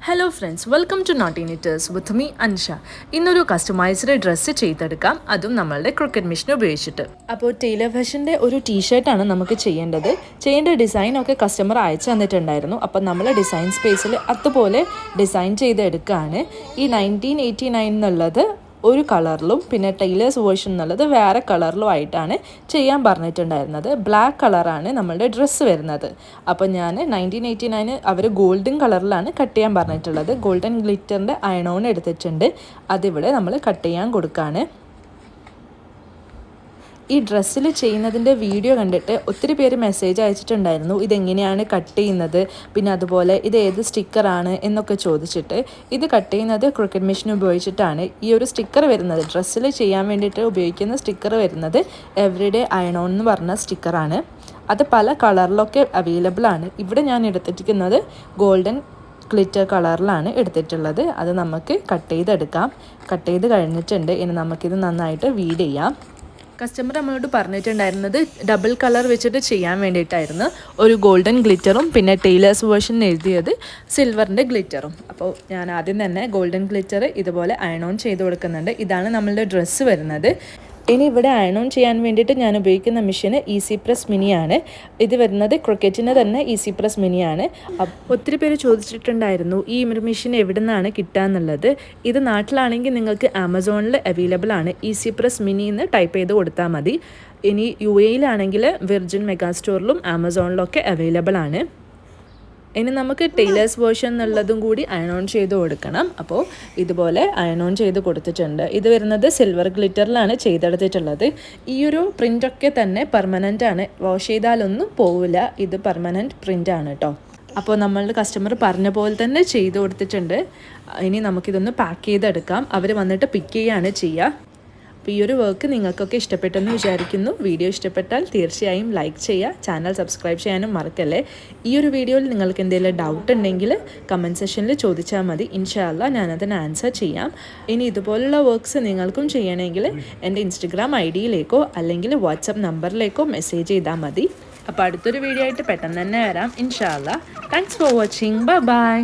Hello friends, welcome to knotty knitters with me Ansha. ഇന്നൊരു customised dress ചെയ്തെടുക്കാം, അതും നമ്മളുടെ ക്രിക്കറ്റ് മെഷീൻ ഉപയോഗിച്ചിട്ട്. അപ്പോൾ ടൈലർ ഫാഷൻ്റെ ഒരു ടീഷർട്ടാണ് നമുക്ക് ചെയ്യേണ്ട ഡിസൈനൊക്കെ കസ്റ്റമർ അയച്ചു തന്നിട്ടുണ്ടായിരുന്നു. അപ്പോൾ നമ്മൾ ഡിസൈൻ സ്പേസിൽ അതുപോലെ ഡിസൈൻ ചെയ്തെടുക്കുകയാണ്. ഈ 1989 എന്നുള്ളത് ഒരു കളറിലും പിന്നെ ടൈലേഴ്സ് വേർഷൻ എന്നുള്ളത് വേറെ കളറിലും ആയിട്ടാണ് ചെയ്യാൻ പറഞ്ഞിട്ടുണ്ടായിരുന്നത്. ബ്ലാക്ക് കളറാണ് നമ്മളുടെ ഡ്രസ്സ് വരുന്നത്. അപ്പോൾ ഞാൻ 1989 അവർ ഗോൾഡൻ കളറിലാണ് കട്ട് ചെയ്യാൻ പറഞ്ഞിട്ടുള്ളത്. ഗോൾഡൻ ഗ്ലിറ്ററിൻ്റെ അയണോൺ എടുത്തിട്ടുണ്ട്, അതിവിടെ നമ്മൾ കട്ട് ചെയ്യാൻ കൊടുക്കുകയാണ്. ഈ ഡ്രസ്സിൽ ചെയ്യുന്നതിൻ്റെ വീഡിയോ കണ്ടിട്ട് ഒത്തിരി പേര് മെസ്സേജ് അയച്ചിട്ടുണ്ടായിരുന്നു, ഇതെങ്ങനെയാണ് കട്ട് ചെയ്യുന്നത്, പിന്നെ അതുപോലെ ഇത് ഏത് സ്റ്റിക്കറാണ് എന്നൊക്കെ ചോദിച്ചിട്ട്. ഇത് കട്ട് ചെയ്യുന്നത് ക്രിക്കറ്റ് മെഷീൻ ഉപയോഗിച്ചിട്ടാണ്. ഈ ഒരു സ്റ്റിക്കർ വരുന്നത്, ഡ്രസ്സിൽ ചെയ്യാൻ വേണ്ടിയിട്ട് ഉപയോഗിക്കുന്ന സ്റ്റിക്കർ വരുന്നത് എവറിഡേ അയൺ-ഓൺ എന്ന് പറഞ്ഞ സ്റ്റിക്കറാണ്. അത് പല കളറിലൊക്കെ അവൈലബിൾ ആണ്. ഇവിടെ ഞാൻ എടുത്തിരിക്കുന്നത് ഗോൾഡൻ ഗ്ലിറ്റർ കളറിലാണ് എടുത്തിട്ടുള്ളത്. അത് നമുക്ക് കട്ട് ചെയ്തെടുക്കാം. കട്ട് ചെയ്ത് കഴിഞ്ഞിട്ടുണ്ട്. ഇനി നമുക്കിത് നന്നായിട്ട് വീഡ് ചെയ്യാം. കസ്റ്റമർ നമ്മളോട് പറഞ്ഞിട്ടുണ്ടായിരുന്നത് ഡബിൾ കളർ വെച്ചിട്ട് ചെയ്യാൻ വേണ്ടിയിട്ടായിരുന്നു. ഒരു ഗോൾഡൻ ഗ്ലിറ്ററും പിന്നെ ടൈലേഴ്സ് വേർഷൻ എഴുതിയത് സിൽവറിൻ്റെ ഗ്ലിറ്ററും. അപ്പോൾ ഞാൻ ആദ്യം തന്നെ ഗോൾഡൻ ഗ്ലിറ്റർ ഇതുപോലെ അയൺ-ഓൺ ചെയ്ത് കൊടുക്കുന്നുണ്ട്. ഇതാണ് നമ്മളുടെ ഡ്രസ്സ് വരുന്നത്. ഇനി ഇവിടെ അയൺ-ഓൺ ചെയ്യാൻ വേണ്ടിയിട്ട് ഞാൻ ഉപയോഗിക്കുന്ന മെഷീൻ ഈസി പ്രസ് മിനിയാണ്. ഇത് വരുന്നത് ക്രിക്കറ്റിന് തന്നെ ഈസി പ്രസ് മിനിയാണ്. ഒത്തിരി പേര് ചോദിച്ചിട്ടുണ്ടായിരുന്നു ഈ മെഷീൻ എവിടെ നിന്നാണ് കിട്ടുക എന്നുള്ളത്. ഇത് നാട്ടിലാണെങ്കിൽ നിങ്ങൾക്ക് ആമസോണിൽ അവൈലബിൾ ആണ്. ഈസി പ്രസ് മിനി എന്ന് ടൈപ്പ് ചെയ്ത് കൊടുത്താൽ മതി. ഇനി UAE-യിലാണെങ്കിൽ വിർജിൻ മെഗാ സ്റ്റോറിലും ആമസോണിലൊക്കെ അവൈലബിൾ ആണ്. ഇനി നമുക്ക് ടൈലേഴ്സ് വേർഷൻ എന്നുള്ളതും കൂടി അയൺ-ഓൺ ചെയ്ത് കൊടുക്കണം. അപ്പോൾ ഇതുപോലെ അയൺ-ഓൺ ചെയ്ത് കൊടുത്തിട്ടുണ്ട്. ഇത് വരുന്നത് സിൽവർ ഗ്ലിറ്ററിലാണ് ചെയ്തെടുത്തിട്ടുള്ളത്. ഈ ഒരു പ്രിൻ്റൊക്കെ തന്നെ പെർമനൻ്റ് ആണ്, വാഷ് ചെയ്താലൊന്നും പോവില്ല. ഇത് പെർമനൻറ്റ് പ്രിൻ്റാണ് കേട്ടോ. അപ്പോൾ നമ്മളുടെ കസ്റ്റമർ പറഞ്ഞ പോലെ തന്നെ ചെയ്ത് കൊടുത്തിട്ടുണ്ട്. ഇനി നമുക്കിതൊന്ന് പാക്ക് ചെയ്തെടുക്കാം. അവർ വന്നിട്ട് പിക്ക് ചെയ്യുകയാണ് ചെയ്യുക. അപ്പോൾ ഈ ഒരു വർക്ക് നിങ്ങൾക്കൊക്കെ ഇഷ്ടപ്പെട്ടെന്ന് വിചാരിക്കുന്നു. വീഡിയോ ഇഷ്ടപ്പെട്ടാൽ തീർച്ചയായും ലൈക്ക് ചെയ്യുക, ചാനൽ സബ്സ്ക്രൈബ് ചെയ്യാനും മറക്കല്ലേ. ഈ ഒരു വീഡിയോയിൽ നിങ്ങൾക്ക് എന്തെങ്കിലും ഡൗട്ട് ഉണ്ടെങ്കിൽ കമൻറ്റ് സെക്ഷനിൽ ചോദിച്ചാൽ മതി. ഇൻഷാ അല്ലാഹ് ഞാനതിന് ആൻസർ ചെയ്യാം. ഇനി ഇതുപോലുള്ള വർക്ക്സ് നിങ്ങൾക്കും ചെയ്യണമെങ്കിൽ എൻ്റെ ഇൻസ്റ്റഗ്രാം ID-യിലേക്കോ അല്ലെങ്കിൽ വാട്സപ്പ് നമ്പറിലേക്കോ മെസ്സേജ് ചെയ്താൽ മതി. അപ്പോൾ അടുത്തൊരു വീഡിയോ ആയിട്ട് പെട്ടെന്ന് തന്നെ വരാം ഇൻഷാ അല്ലാഹ്. Thanks for watching. ബൈ.